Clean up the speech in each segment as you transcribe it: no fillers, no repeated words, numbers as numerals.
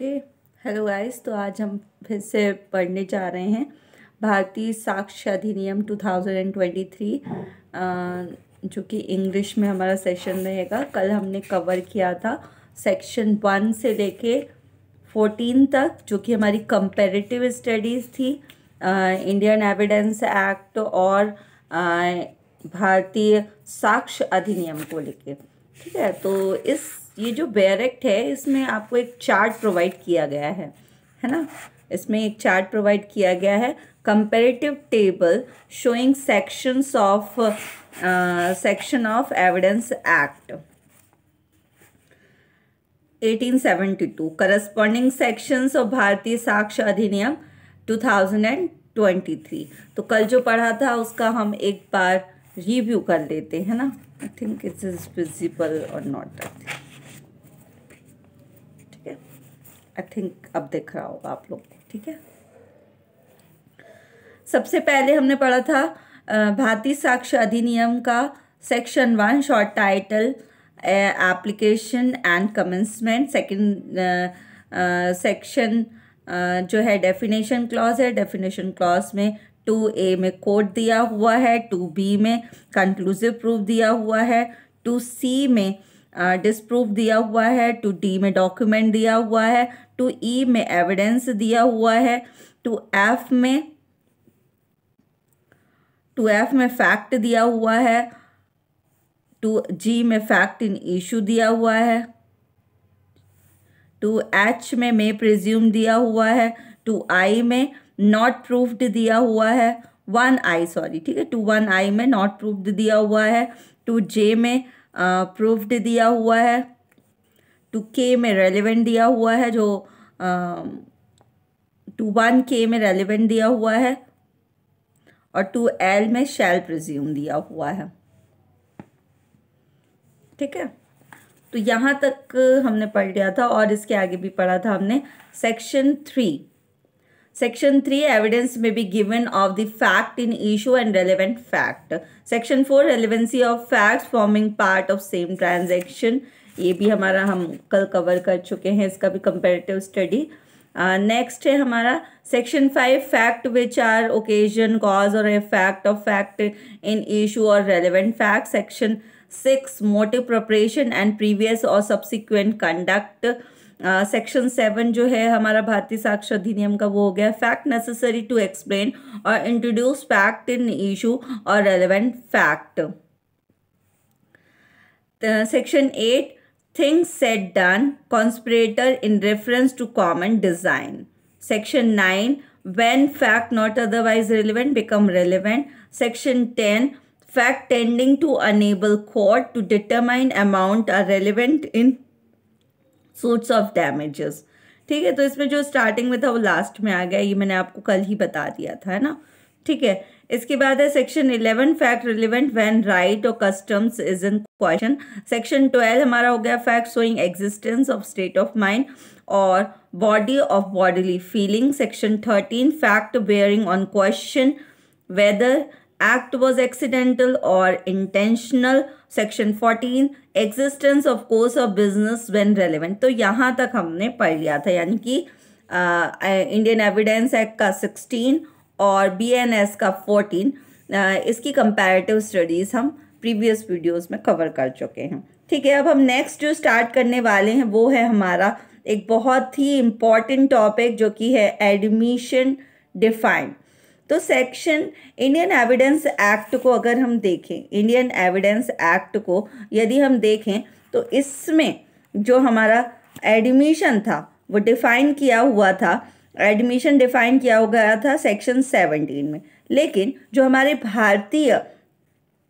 Okay. Hello guys, तो आज हम फिर से पढ़ने जा रहे हैं भारतीय साक्ष्य अधिनियम 2023, जो कि इंग्लिश में हमारा सेशन रहेगा। कल हमने कवर किया था सेक्शन 1 से लेके 14 तक, जो कि हमारी कंपैरेटिव स्टडीज़ थी इंडियन एविडेंस एक्ट और भारतीय साक्ष्य अधिनियम को लेके। ठीक है, तो ये जो बेयर एक्ट है, इसमें आपको एक चार्ट प्रोवाइड किया गया है ना। इसमें एक चार्ट प्रोवाइड किया गया है, comparative table showing section of evidence act 1872, corresponding sections of भारतीय साक्ष्य अधिनियम 2023। तो कल जो पढ़ा था उसका हम एक बार रिव्यू कर लेते हैं ना। I think it is visible और नॉट। ठीक है, आई थिंक अब दिख रहा होगा आप लोग को। ठीक है, सबसे पहले हमने पढ़ा था भारतीय साक्ष्य अधिनियम का section 1, short title application and commencement. Second section जो है डेफिनेशन क्लॉज है। डेफिनेशन क्लॉज में 2A में कोड दिया हुआ है, 2B में कंक्लूसिव प्रूफ दिया हुआ है, 2C में डिसप्रूफ दिया हुआ है, 2D में डॉक्यूमेंट दिया हुआ है, 2E में एविडेंस दिया हुआ है, 2F में फैक्ट दिया हुआ है, 2G में फैक्ट इन इशू दिया हुआ है, 2H में मे प्रिज्यूम दिया हुआ है, 2I में नॉट प्रूफ्ड दिया हुआ है, 1I सॉरी, ठीक है, 1I में नॉट प्रूफ्ड दिया हुआ है, 2J में प्रूफ्ड दिया हुआ है, 2K में रेलिवेंट दिया हुआ है, जो 1K में रेलिवेंट दिया हुआ है, और 2L में शैल प्रिज्यूम दिया हुआ है। ठीक है, तो यहाँ तक हमने पढ़ लिया था, और इसके आगे भी पढ़ा था हमने सेक्शन 3 एविडेंस में be given of the fact in issue and relevant fact. Section 4 relevancy of facts forming part of same transaction, ये भी हमारा हम कल कवर कर चुके हैं, इसका भी कंपैरेटिव स्टडी। नेक्स्ट है हमारा section 5, fact which are occasion cause और effect of fact in issue और relevant fact. Section 6, motive preparation and previous और सब्सिक्वेंट कंडक्ट। सेक्शन 7 जो है हमारा भारतीय साक्ष्य अधिनियम का, वो हो गया fact necessary to explain or introduce fact in issue और relevant fact. Section 8, things said done conspirator in reference to common design. Section 9, when fact not otherwise relevant become relevant. Section 10, fact tending to enable court to determine amount are relevant in suits of damages। ठीक है, तो इसमें जो starting में था वो last में आ गया, ये मैंने आपको कल ही बता दिया था, है ना। ठीक है, इसके बाद है section 11, fact relevant when right और customs is in question. Section 12 हमारा हो गया fact showing existence of state of mind और body of bodily feeling. Section 13, fact bearing on question whether act was accidental or intentional। section 14, existence of course of business when relevant। तो यहाँ तक हमने पढ़ लिया था, यानी कि इंडियन एविडेंस एक्ट का 16 और BNS का 14, इसकी कंपैरेटिव स्टडीज़ हम प्रीवियस वीडियोस में कवर कर चुके हैं। ठीक है, अब हम नेक्स्ट जो स्टार्ट करने वाले हैं वो है हमारा एक बहुत ही इम्पॉर्टेंट टॉपिक, जो कि है एडमिशन डिफाइंड। तो सेक्शन इंडियन एविडेंस एक्ट को अगर हम देखें, इंडियन एविडेंस एक्ट को यदि हम देखें, तो इसमें जो हमारा एडमिशन था वो डिफाइन किया हुआ था। एडमिशन डिफाइन किया गया था सेक्शन 17 में, लेकिन जो हमारे भारतीय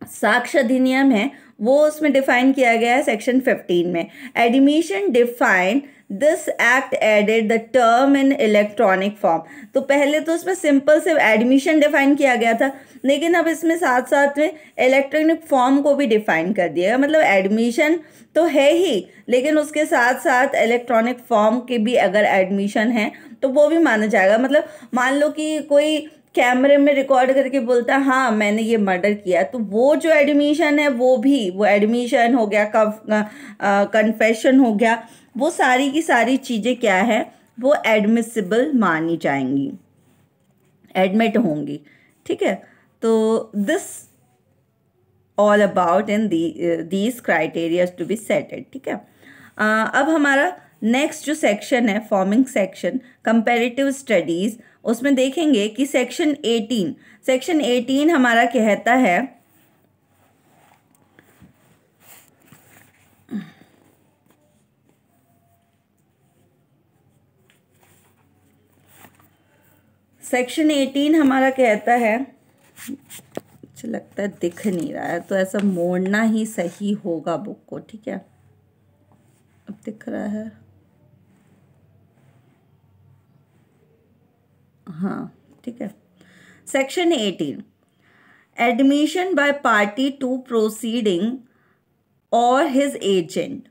साक्ष्य अधिनियम है वो उसमें डिफाइन किया गया है सेक्शन 15 में। Admission define this act added the term in electronic form. तो पहले तो उसमें सिंपल से एडमिशन डिफाइन किया गया था, लेकिन अब इसमें साथ साथ में इलेक्ट्रॉनिक फॉर्म को भी डिफाइन कर दिया। मतलब एडमिशन तो है ही, लेकिन उसके साथ साथ इलेक्ट्रॉनिक फॉर्म के भी अगर एडमिशन है तो वो भी माना जाएगा। मतलब मान लो कि कोई कैमरे में रिकॉर्ड करके बोलता है हाँ मैंने ये मर्डर किया, तो वो जो एडमिशन है वो एडमिशन हो गया, कन्फेशन हो गया, वो सारी की सारी चीज़ें क्या है वो एडमिसिबल मानी जाएंगी, एडमिट होंगी। ठीक है, तो this all about in these criteria to be setted. ठीक है, अब हमारा नेक्स्ट जो सेक्शन है फॉर्मिंग सेक्शन कंपैरेटिव स्टडीज, उसमें देखेंगे कि सेक्शन 18 हमारा कहता है सेक्शन 18 हमारा कहता है, मुझे लगता है दिख नहीं रहा है तो ऐसा मोड़ना ही सही होगा बुक को। ठीक है, अब दिख रहा है, हाँ ठीक है। Section 18 admission by party to proceeding or his agent.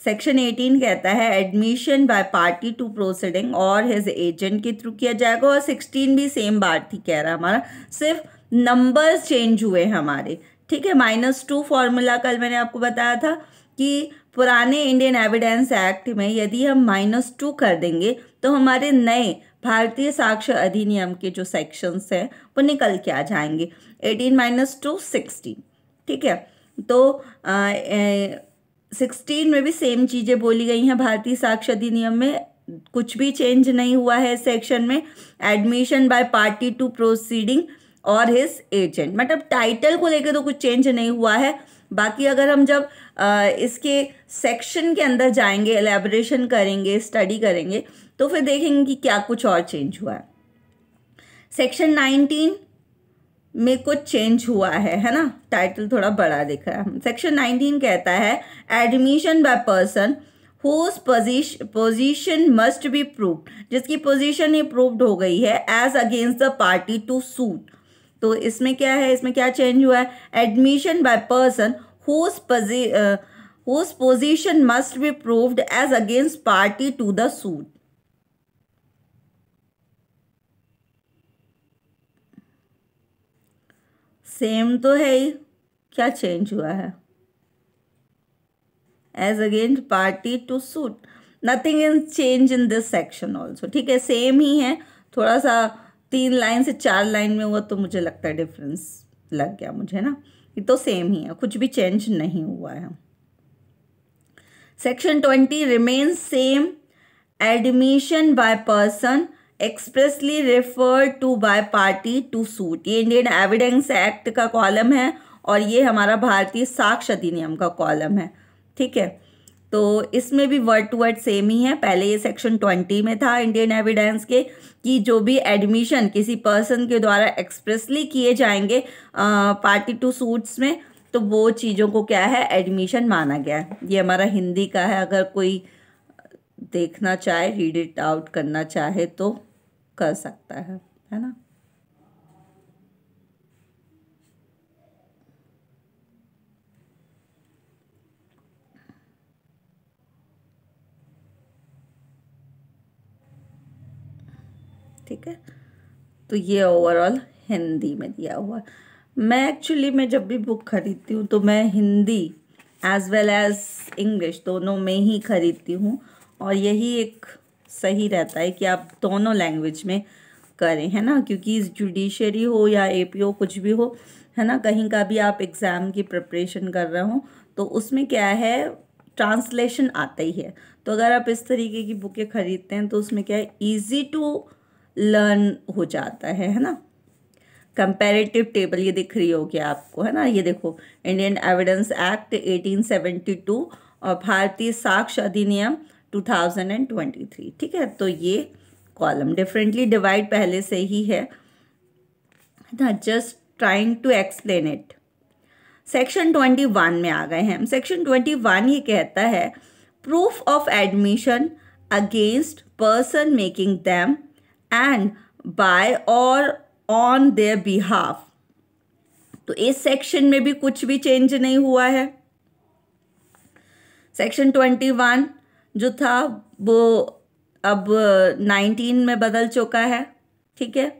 Section 18 कहता है admission by party to proceeding or his agent के थ्रू किया जाएगा, और 16 भी सेम बात ही कह रहा है हमारा, सिर्फ नंबर्स चेंज हुए हमारे। ठीक है, -2 फॉर्मूला कल मैंने आपको बताया था कि पुराने इंडियन एविडेंस एक्ट में यदि हम -2 कर देंगे तो हमारे नए भारतीय साक्ष्य अधिनियम के जो सेक्शंस हैं वो निकल के आ जाएंगे। 18 - 2 16। ठीक है, तो 16 में भी सेम चीज़ें बोली गई हैं भारतीय साक्ष्य अधिनियम में, कुछ भी चेंज नहीं हुआ है सेक्शन में। Admission by party to proceeding or his agent, मतलब टाइटल को लेकर तो कुछ चेंज नहीं हुआ है। बाकी अगर हम जब इसके सेक्शन के अंदर जाएंगे, एलैबोरेशन करेंगे, स्टडी करेंगे, तो फिर देखेंगे कि क्या कुछ और चेंज हुआ है। सेक्शन 19 में कुछ चेंज हुआ है ना, टाइटल थोड़ा बड़ा दिख रहा है। सेक्शन 19 कहता है admission by person whose position must be proved, जिसकी पोजीशन ही प्रूव्ड हो गई है as against the party to suit. तो इसमें क्या है, इसमें क्या चेंज हुआ है, admission by person whose position must be proved as against party to the suit. Same तो है ही, क्या चेंज हुआ है, as against party to suit, nothing is change in this section also. ठीक है, सेम ही है, थोड़ा सा 3 लाइन से 4 लाइन में हुआ तो मुझे लगता है डिफरेंस लग गया मुझे ना, ये तो सेम ही है, कुछ भी चेंज नहीं हुआ है। Section 20 remains same, admission by person expressly referred to by party to suit. ये इंडियन एविडेंस एक्ट का कॉलम है और ये हमारा भारतीय साक्ष्य अधिनियम का कॉलम है। ठीक है, तो इसमें भी वर्ड टू वर्ड सेम ही है। पहले ये सेक्शन 20 में था इंडियन एविडेंस के कि जो भी एडमिशन किसी पर्सन के द्वारा एक्सप्रेसली किए जाएंगे पार्टी टू सूट्स में, तो वो चीज़ों को क्या है, एडमिशन माना गया है। ये हमारा हिंदी का है, अगर कोई देखना चाहे, रीड इट आउट करना चाहे तो कर सकता है ना। ठीक है, तो ये ओवरऑल हिंदी में दिया हुआ। मैं जब भी बुक खरीदती हूँ तो मैं Hindi as well as English दोनों में ही खरीदती हूँ, और यही एक सही रहता है कि आप दोनों लैंग्वेज में करें, है ना, क्योंकि जुडिशरी हो या एपीओ कुछ भी हो, है ना, कहीं का भी आप एग्ज़ाम की प्रिपरेशन कर रहे हो तो उसमें क्या है, ट्रांसलेशन आता ही है। तो अगर आप इस तरीके की बुकें खरीदते हैं तो उसमें क्या है, ईजी टू लर्न हो जाता है ना। कंपैरेटिव टेबल ये दिख रही होगी आपको, है ना, ये देखो, इंडियन एविडेंस एक्ट 1872 और भारतीय साक्ष्य अधिनियम 2023। ठीक है, तो ये कॉलम डिफरेंटली डिवाइड पहले से ही है ना, just trying to explain it. Section 21 में आ गए हैं हम। सेक्शन 21 ये कहता है proof of admission against person making them and by or on their behalf. तो इस सेक्शन में भी कुछ भी चेंज नहीं हुआ है। सेक्शन 21 जो था वो अब 19 में बदल चुका है। ठीक है,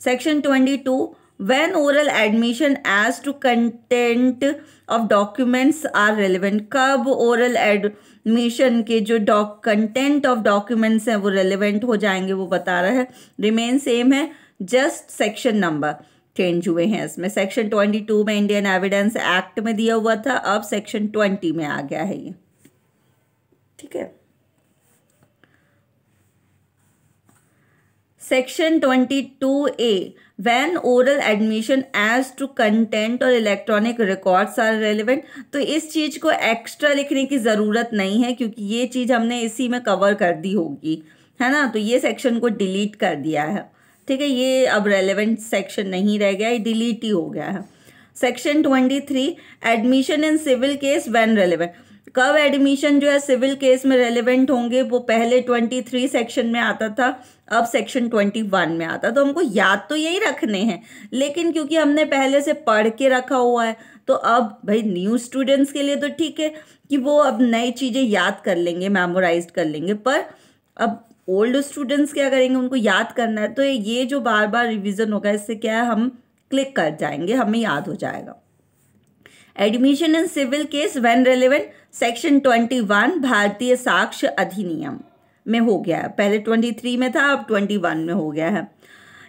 section 22 When oral admission as to content of documents are relevant, कब oral admission के जो content of documents हैं वो relevant हो जाएंगे वो बता रहा है. remain same है, just section number चेंज हुए हैं इसमें. सेक्शन 22 में इंडियन एविडेंस एक्ट में दिया हुआ था, अब सेक्शन 20 में आ गया है ये. ठीक है. Section 22A, when oral admission as to content or electronic records are relevant. तो इस चीज़ को एक्स्ट्रा लिखने की ज़रूरत नहीं है क्योंकि ये चीज़ हमने इसी में कवर कर दी होगी, है ना. तो ये सेक्शन को डिलीट कर दिया है. ठीक है, ये अब रेलेवेंट सेक्शन नहीं रह गया, ये डिलीट ही हो गया है. Section 23, admission in civil case when relevant. कब एडमिशन जो है सिविल केस में रेलेवेंट होंगे, वो पहले 23 सेक्शन में आता था, अब सेक्शन 21 में आता. तो हमको याद तो यही रखने हैं, लेकिन क्योंकि हमने पहले से पढ़ के रखा हुआ है तो अब भाई न्यू स्टूडेंट्स के लिए तो ठीक है कि वो अब नई चीज़ें याद कर लेंगे, मेमोराइज कर लेंगे, पर अब ओल्ड स्टूडेंट्स क्या करेंगे, उनको याद करना है. तो ये जो बार बार रिवीजन होगा इससे क्या है, हम क्लिक कर जाएंगे, हमें याद हो जाएगा. Admission in civil case when relevant, section 21 भारतीय साक्ष्य अधिनियम में हो गया है. पहले 23 में था, अब 21 में हो गया है.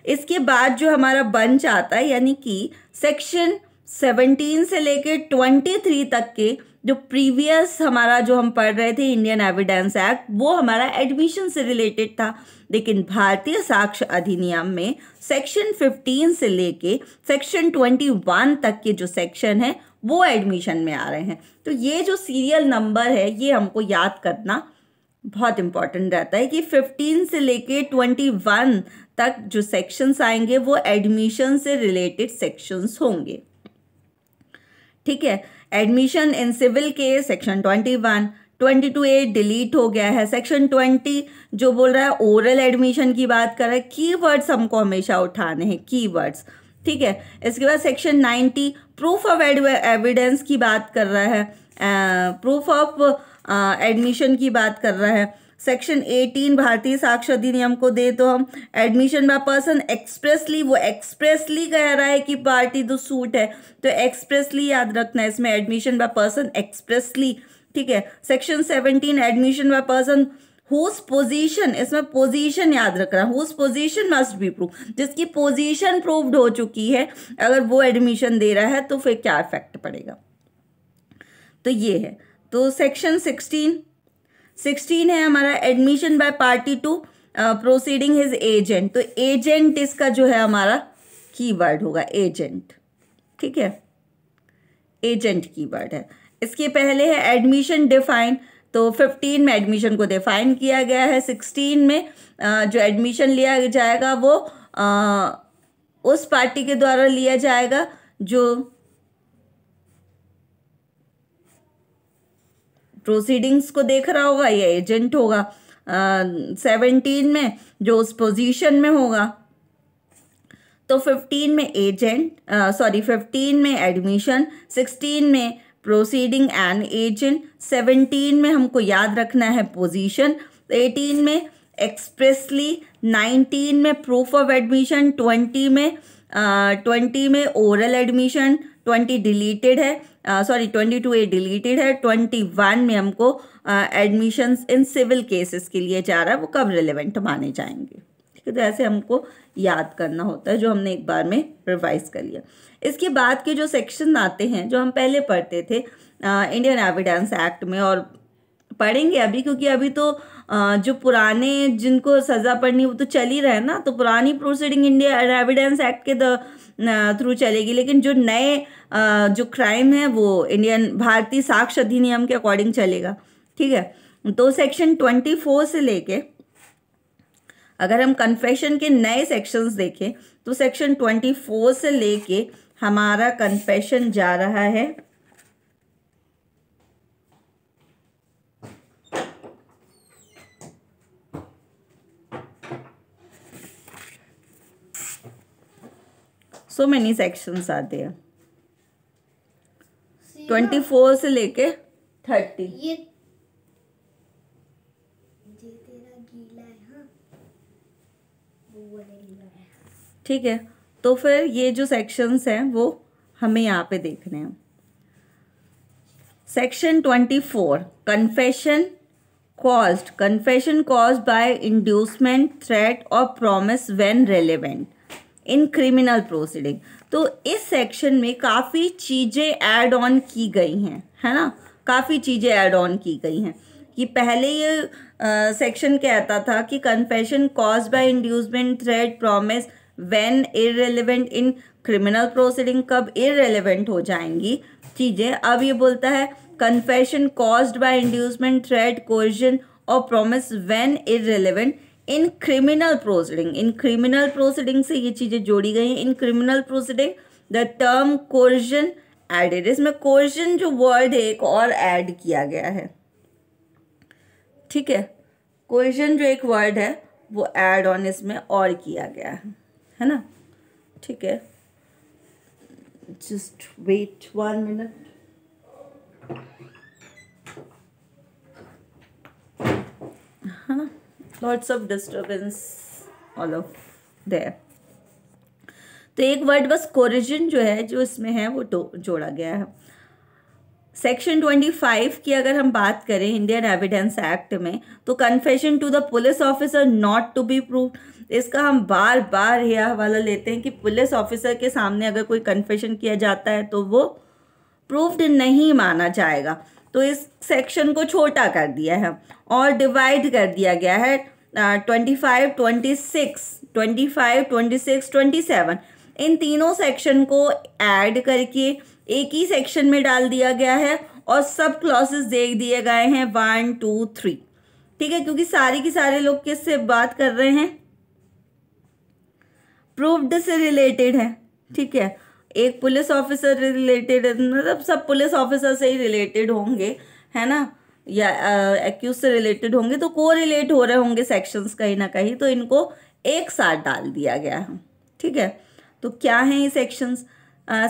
इसके बाद जो हमारा बंच आता है, यानी कि सेक्शन 17 से लेकर 23 तक के जो प्रीवियस हमारा जो हम पढ़ रहे थे इंडियन एविडेंस एक्ट, वो हमारा एडमिशन से रिलेटेड था. लेकिन भारतीय साक्ष्य अधिनियम में सेक्शन 15 से लेके सेक्शन 21 तक के जो सेक्शन है वो एडमिशन में आ रहे हैं. तो ये जो सीरियल नंबर है ये हमको याद करना बहुत इंपॉर्टेंट रहता है कि 15 से लेके 21 तक जो सेक्शंस आएंगे वो एडमिशन से रिलेटेड सेक्शंस होंगे. ठीक है. Admission in civil case section 21, 22A delete हो गया है. सेक्शन 20 जो बोल रहा है ओरल एडमिशन की बात कर रहा है. कीवर्ड्स हमको हमेशा उठाने हैं, कीवर्ड्स. ठीक है. इसके बाद सेक्शन 90 प्रूफ ऑफ एविडेंस की बात कर रहा है, प्रूफ ऑफ एडमिशन की बात कर रहा है. सेक्शन 18 भारतीय साक्ष्य अधिनियम को दे तो हम एडमिशन बाय पर्सन एक्सप्रेसली, वो एक्सप्रेसली कह रहा है कि पार्टी तो सूट है, तो एक्सप्रेसली याद रखना है इसमें, एडमिशन बाय पर्सन एक्सप्रेसली. ठीक है. Section 17 admission by person whose position, इसमें पोजीशन याद रखना, whose position must be prove, जिसकी पोजीशन प्रूव्ड हो चुकी है अगर वो एडमिशन दे रहा है तो फिर क्या इफेक्ट पड़ेगा. तो ये है. तो सेक्शन 16 है हमारा admission by party to proceeding his agent. तो एजेंट इसका जो है हमारा कीवर्ड होगा, एजेंट. ठीक है, एजेंट कीवर्ड है. इसके पहले है एडमिशन डिफाइन. तो 15 में एडमिशन को डिफाइन किया गया है. 16 में जो एडमिशन लिया जाएगा वो उस पार्टी के द्वारा लिया जाएगा जो प्रोसीडिंग्स को देख रहा होगा, या एजेंट होगा. 17 में जो उस पोजीशन में होगा. तो 15 में एजेंट, 15 में एडमिशन, 16 में प्रोसीडिंग एंड एजेंट, 17 में हमको याद रखना है पोजीशन, 18 में एक्सप्रेसली, 19 में प्रूफ ऑफ एडमिशन, 20 में ओरल एडमिशन, 20 डिलीटेड है, 22A डिलीटेड है. 21 में हमको एडमिशन्स इन सिविल केसेस के लिए जा रहा है, वो कब रिलेवेंट माने जाएंगे. ठीक है. तो ऐसे हमको याद करना होता है, जो हमने एक बार में रिवाइज कर लिया. इसके बाद के जो सेक्शन आते हैं जो हम पहले पढ़ते थे इंडियन एविडेंस एक्ट में, और पढ़ेंगे अभी, क्योंकि अभी तो जो पुराने जिनको सज़ा पड़नी वो तो चल ही रहा है ना, तो पुरानी प्रोसीडिंग इंडियन एविडेंस एक्ट के थ्रू चलेगी. लेकिन जो नए जो क्राइम है वो इंडियन भारतीय साक्ष्य अधिनियम के अकॉर्डिंग चलेगा. ठीक है. तो सेक्शन 24 से लेके अगर हम कन्फेशन के नए सेक्शंस देखें तो सेक्शन 24 से लेके हमारा कन्फेशन जा रहा है so many sections are there. 24 से लेके 30. ये तेरा गीला है. हाँ, वो वाला गीला है. ठीक है. तो फिर ये जो सेक्शंस हैं वो हमें यहाँ पे देखने हैं। Section 24 confession caused by inducement, threat or promise when relevant in criminal proceeding। तो इस सेक्शन में काफ़ी चीज़ें ऐड ऑन की गई हैं, है ना, काफ़ी चीज़ें ऐड ऑन की गई हैं। कि पहले ये सेक्शन कहता था कि confession caused by inducement, threat, promise when irrelevant in criminal proceeding, कब irrelevant हो जाएंगी चीज़ें। अब ये बोलता है confession caused by inducement, threat, coercion or promise when irrelevant in criminal proceeding। in criminal proceeding से ये चीज़ें जोड़ी गई हैं। in criminal proceeding the term coercion added, इसमें coercion जो वर्ड है एक और ऐड किया गया है, ठीक है। coercion जो एक वर्ड है वो ऐड ऑन इसमें और किया गया है ना, ठीक है। Just wait 1 minute. है ना, lots of disturbance all of there. तो एक वर्ड बस कोरिजन जो है जो इसमें है वो जोड़ा गया है। सेक्शन 25 की अगर हम बात करें इंडियन एविडेंस एक्ट में, तो confession to the police officer not to be proved, इसका हम बार बार यह हवाला लेते हैं कि पुलिस ऑफिसर के सामने अगर कोई कन्फेशन किया जाता है तो वो प्रूव्ड नहीं माना जाएगा। तो इस सेक्शन को छोटा कर दिया है और डिवाइड कर दिया गया है 25, 26, 27 इन तीनों सेक्शन को ऐड करके एक ही सेक्शन में डाल दिया गया है और सब क्लॉसेस दे दिए गए हैं 1, 2, 3, ठीक है। क्योंकि सारी की सारे लोग किससे बात कर रहे हैं, प्रूव्ड से रिलेटेड है, ठीक है। एक पुलिस ऑफिसर रिलेटेड, मतलब सब पुलिस ऑफिसर से ही रिलेटेड होंगे, है ना, या एक्यूज से रिलेटेड होंगे, तो को रिलेट हो रहे होंगे सेक्शंस कहीं ना कहीं, तो इनको एक साथ डाल दिया गया है, ठीक है। तो क्या है ये सेक्शंस?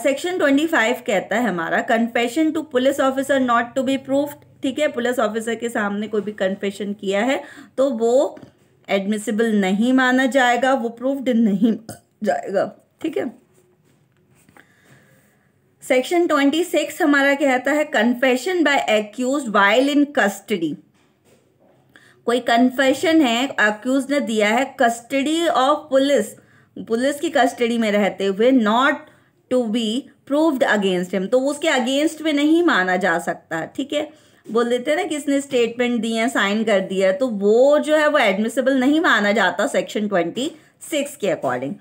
सेक्शन 25 कहता है हमारा confession to police officer not to be proofed, ठीक है। पुलिस ऑफिसर के सामने कोई भी कन्फेशन किया है तो वो एडमिसिबल नहीं माना जाएगा, वो प्रूफ्ड नहीं जाएगा, ठीक है। सेक्शन 26 हमारा कहता है confession by accused while in custody. कोई कन्फेशन है एक्यूज ने दिया है कस्टडी ऑफ पुलिस, पुलिस की कस्टडी में रहते हुए, not to be proved against him, तो उसके अगेंस्ट में नहीं माना जा सकता, ठीक है। बोल देते हैं ना किसने स्टेटमेंट दी है, साइन कर दिया है, तो वो जो है वो एडमिसिबल नहीं माना जाता सेक्शन 26 के अकॉर्डिंग।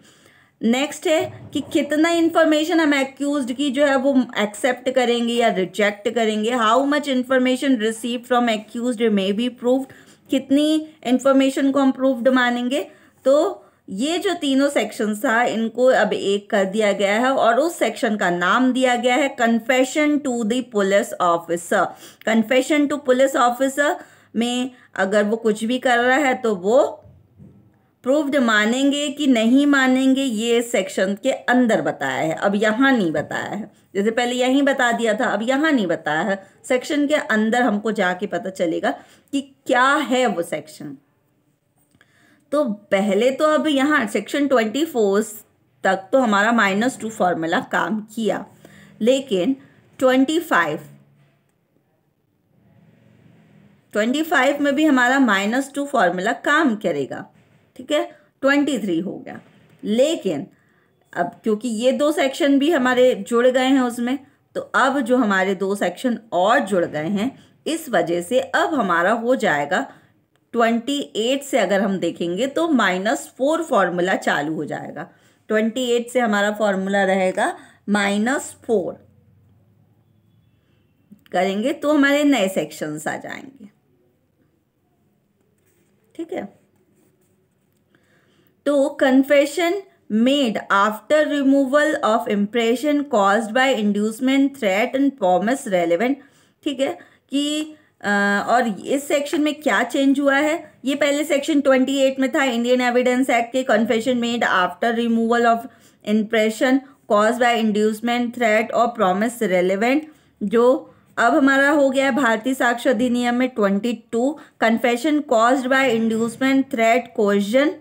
नेक्स्ट है कि कितना इन्फॉर्मेशन हम एक्यूज्ड की जो है वो एक्सेप्ट करेंगे या रिजेक्ट करेंगे। How much information receive from accused may be proved, कितनी इन्फॉर्मेशन को हम प्रूव्ड मानेंगे। तो ये जो तीनों सेक्शंस था इनको अब एक कर दिया गया है और उस सेक्शन का नाम दिया गया है confession to the police officer. Confession to police officer में अगर वो कुछ भी कर रहा है तो वो प्रूव्ड मानेंगे कि नहीं मानेंगे, ये सेक्शन के अंदर बताया है, अब यहाँ नहीं बताया है। जैसे पहले यहीं बता दिया था, अब यहाँ नहीं बताया है, सेक्शन के अंदर हमको जाके पता चलेगा कि क्या है वो सेक्शन। तो पहले तो अब यहाँ सेक्शन 24 तक तो हमारा -2 फॉर्मूला काम किया, लेकिन 25 में भी हमारा -2 फॉर्मूला काम करेगा, ठीक है। 23 हो गया, लेकिन अब क्योंकि ये दो सेक्शन भी हमारे जुड़ गए हैं उसमें, तो अब जो हमारे दो सेक्शन और जुड़ गए हैं इस वजह से अब हमारा हो जाएगा 28 से अगर हम देखेंगे तो -4 फॉर्मूला चालू हो जाएगा। 28 से हमारा फॉर्मूला रहेगा -4 करेंगे तो हमारे नए सेक्शंस आ जाएंगे, ठीक है। तो confession made after removal of impression caused by inducement, threat and promise relevant, ठीक है। कि और इस सेक्शन में क्या चेंज हुआ है, ये पहले सेक्शन 28 में था इंडियन एविडेंस एक्ट के, confession made after removal of impression caused by inducement, threat और प्रॉमिस रेलेवेंट, जो अब हमारा हो गया है भारतीय साक्ष्य अधिनियम में 22, confession caused by inducement, threat, coercion.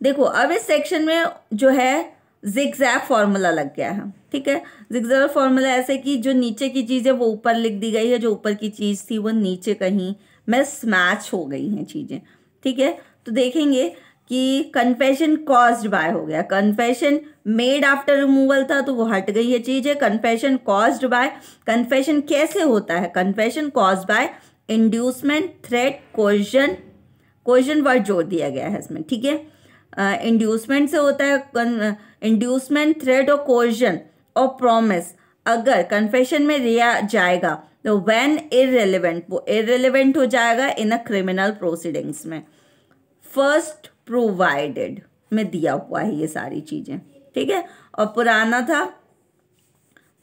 देखो अब इस सेक्शन में जो है जिगजैग फॉर्मूला लग गया है, ठीक है। जिगजैग फॉर्मूला ऐसे कि जो नीचे की चीज़ है वो ऊपर लिख दी गई है, जो ऊपर की चीज़ थी वो नीचे कहीं मिसमैच हो गई हैं चीज़ें, ठीक है। तो देखेंगे कि कन्फेशन कॉज्ड बाय हो गया, कन्फेशन मेड आफ्टर रिमूवल था तो वो हट गई है चीज़ें। कन्फेशन कॉज्ड बाय, कन्फेशन कैसे होता है, confession caused by inducement, threat, कोएशन, कोएशन word जोड़ दिया गया है इसमें, ठीक है। इंड्यूसमेंट से होता है, इंड्यूसमेंट, थ्रेट और कोएशन और प्रॉमिस अगर कन्फेशन में लिया जाएगा तो व्हेन इररिलेवेंट, वो इररिलेवेंट हो जाएगा इन अ क्रिमिनल प्रोसीडिंग्स में। फर्स्ट प्रोवाइडेड में दिया हुआ है ये सारी चीज़ें, ठीक है। और पुराना था,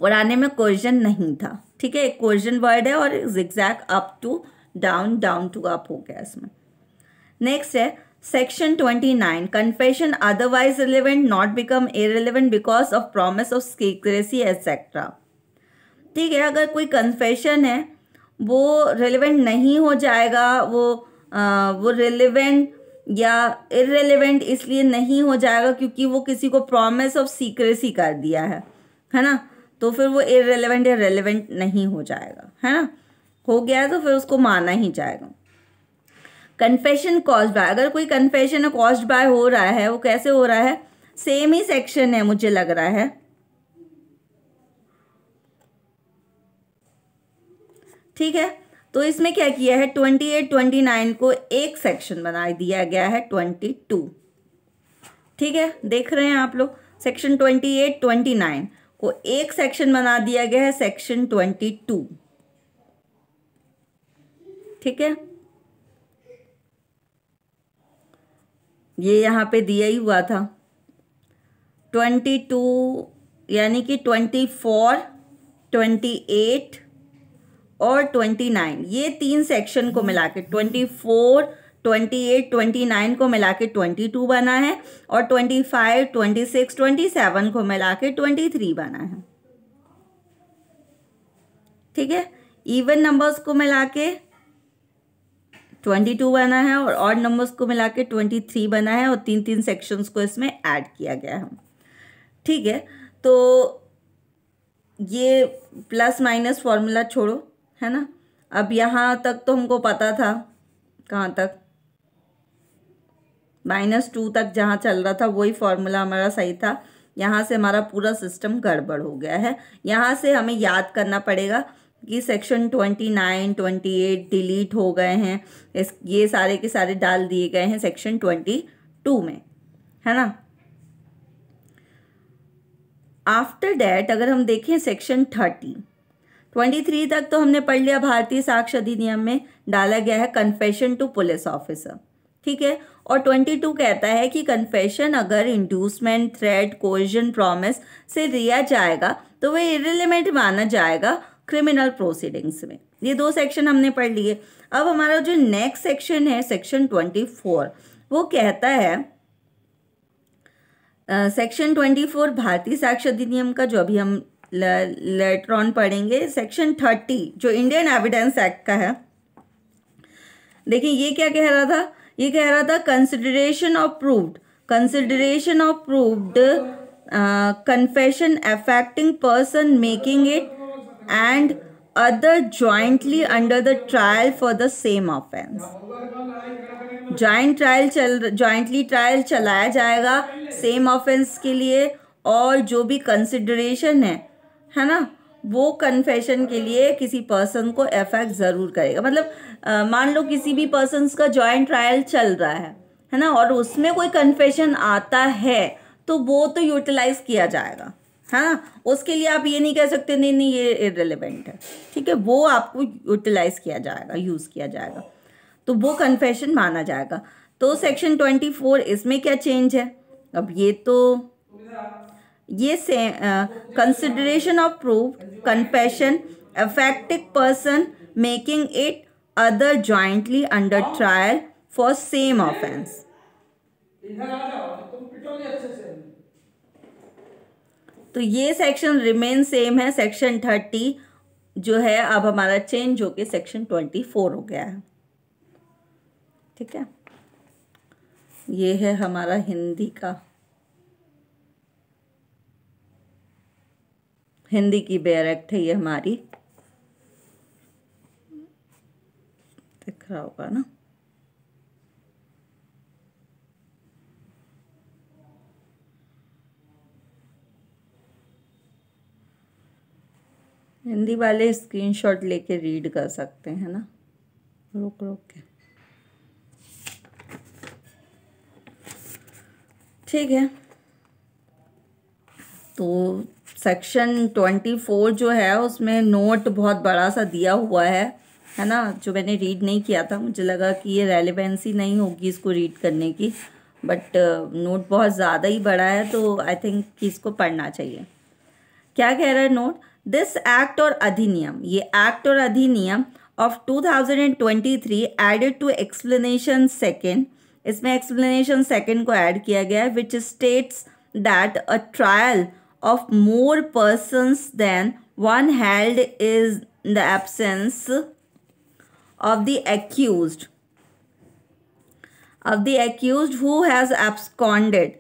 पुराने में कोएशन नहीं था, ठीक है। एक कोएशन वर्ड है और zigzag up to down, down to up हो गया इसमें। नेक्स्ट है section 29, confession otherwise relevant not become irrelevant because of promise of secrecy etcetera, ठीक है। अगर कोई कन्फेशन है वो रिलेवेंट नहीं हो जाएगा, वो रिलेवेंट या इररिलेवेंट इसलिए नहीं हो जाएगा क्योंकि वो किसी को प्रॉमिस ऑफ सीक्रेसी कर दिया है ना, तो फिर वो इररिलेवेंट या रिलेवेंट नहीं हो जाएगा, है ना। हो गया तो फिर उसको माना ही जाएगा। कन्फेशन कॉज्ड बाय, अगर कोई कन्फेशन कॉज्ड बाय हो रहा है, वो कैसे हो रहा है, सेम ही सेक्शन है मुझे लग रहा है, ठीक है। तो इसमें क्या किया है, 28, 29 को एक सेक्शन बना दिया गया है 22, ठीक है। देख रहे हैं आप लोग, सेक्शन 28, 29 को एक सेक्शन बना दिया गया है सेक्शन 22, ठीक है। ये यहाँ पे दिया ही हुआ था 22, यानी कि 24, 28 और 29, ये तीन सेक्शन को मिला के 24, 28, 29 को मिला के 22 बना है और 25, 26, 27 को मिला के 23 बना है, ठीक है। इवन नंबर्स को मिला के 22 बना है और ऑड नंबर्स को मिला के 23 बना है और तीन तीन सेक्शंस को इसमें ऐड किया गया है, ठीक है। तो ये प्लस माइनस फॉर्मूला छोड़ो, है ना। अब यहाँ तक तो हमको पता था, कहाँ तक, -2 तक जहाँ चल रहा था वही फॉर्मूला हमारा सही था। यहाँ से हमारा पूरा सिस्टम गड़बड़ हो गया है। यहाँ से हमें याद करना पड़ेगा कि सेक्शन 29, 28 डिलीट हो गए हैं, ये सारे के सारे डाल दिए गए हैं सेक्शन 22 में, है ना। आफ्टर डैट अगर हम देखें सेक्शन 30, 23 तक तो हमने पढ़ लिया, भारतीय साक्ष्य अधिनियम में डाला गया है कन्फेशन टू पुलिस ऑफिसर, ठीक है। और 22 कहता है कि कन्फेशन अगर इंड्यूसमेंट, थ्रेट, कोएशन, प्रॉमिस से लिया जाएगा तो वह इररिलेवेंट माना जाएगा क्रिमिनल प्रोसीडिंग्स में। ये दो सेक्शन हमने पढ़ लिए। अब हमारा जो नेक्स्ट सेक्शन है सेक्शन 24, वो कहता है सेक्शन 24 भारतीय साक्ष्य अधिनियम का, जो अभी हम लेटर ऑन पढ़ेंगे। सेक्शन 30 जो इंडियन एविडेंस एक्ट का है, देखिए ये क्या कह रहा था, ये कह रहा था consideration of proved confession affecting person making it and other jointly under the trial for the same offence. Jointly trial चलाया जाएगा सेम ऑफेंस के लिए, और जो भी कंसिडरेशन है ना, वो कन्फेशन के लिए किसी पर्सन को अफेक्ट ज़रूर करेगा। मतलब मान लो किसी भी पर्सन का जॉइंट ट्रायल चल रहा है ना, और उसमें कोई कन्फेशन आता है तो वो तो यूटिलाइज किया जाएगा, है ना। उसके लिए आप ये नहीं कह सकते नहीं नहीं ये इररिलेवेंट है, ठीक है। वो आपको यूटिलाइज किया जाएगा, यूज़ किया जाएगा, तो वो कन्फेशन माना जाएगा। तो सेक्शन 24 इसमें क्या चेंज है, अब ये से consideration of proof confession affecting person making it other jointly under trial for same offence. तो ये सेक्शन रिमेन सेम है। सेक्शन 30 जो है अब हमारा चेंज होके सेक्शन 24 हो गया है, ठीक है। ये है हमारा हिंदी का, हिंदी की बेयर एक्ट है ये हमारी, दिख रहा होगा ना। हिंदी वाले स्क्रीनशॉट लेके रीड कर सकते हैं ना, रुक रुक के। ठीक है, तो सेक्शन 24 जो है उसमें नोट बहुत बड़ा सा दिया हुआ है ना, जो मैंने रीड नहीं किया था, मुझे लगा कि ये रेलेवेंसी नहीं होगी इसको रीड करने की, बट नोट बहुत ज़्यादा ही बड़ा है, तो आई थिंक कि इसको पढ़ना चाहिए। क्या कह रहा है नोट? दिस एक्ट और अधिनियम, ये एक्ट और अधिनियम of 2023 added to explanation second, इसमें एक्सप्लेनेशन सेकेंड को ऐड किया गया है, which states that a trial of more persons than one held is in the absence of the accused who has absconded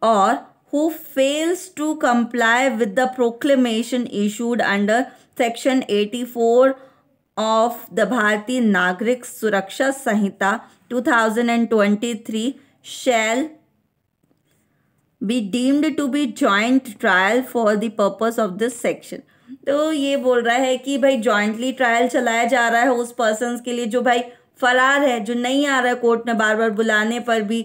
or who fails to comply with the proclamation issued under section 84 of the Bharatiya Nagrik Suraksha Sanhita 2023 shall be deemed to be joint trial for the purpose of this section। तो ये बोल रहा है कि भाई jointly trial चलाया जा रहा है उस पर्सन्स के लिए जो भाई फरार है, जो नहीं आ रहा है कोर्ट में, बार बार बुलाने पर भी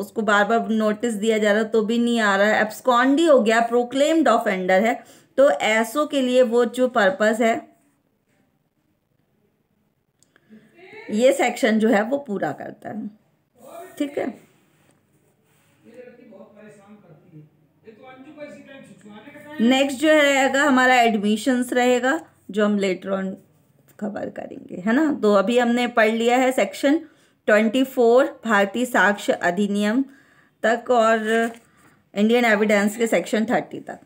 उसको बार बार नोटिस दिया जा रहा है तो भी नहीं आ रहा है, एब्सकॉन्ड हो गया, प्रोक्लेम्ड ऑफेंडर है, तो ऐसों के लिए वो जो पर्पस है ये सेक्शन जो है वो पूरा करता है। ठीक है, नेक्स्ट जो रहेगा हमारा एडमिशन्स रहेगा, जो हम लेटर ऑन कवर करेंगे, है ना। तो अभी हमने पढ़ लिया है सेक्शन 24 भारतीय साक्ष्य अधिनियम तक और इंडियन एविडेंस के सेक्शन 30 तक।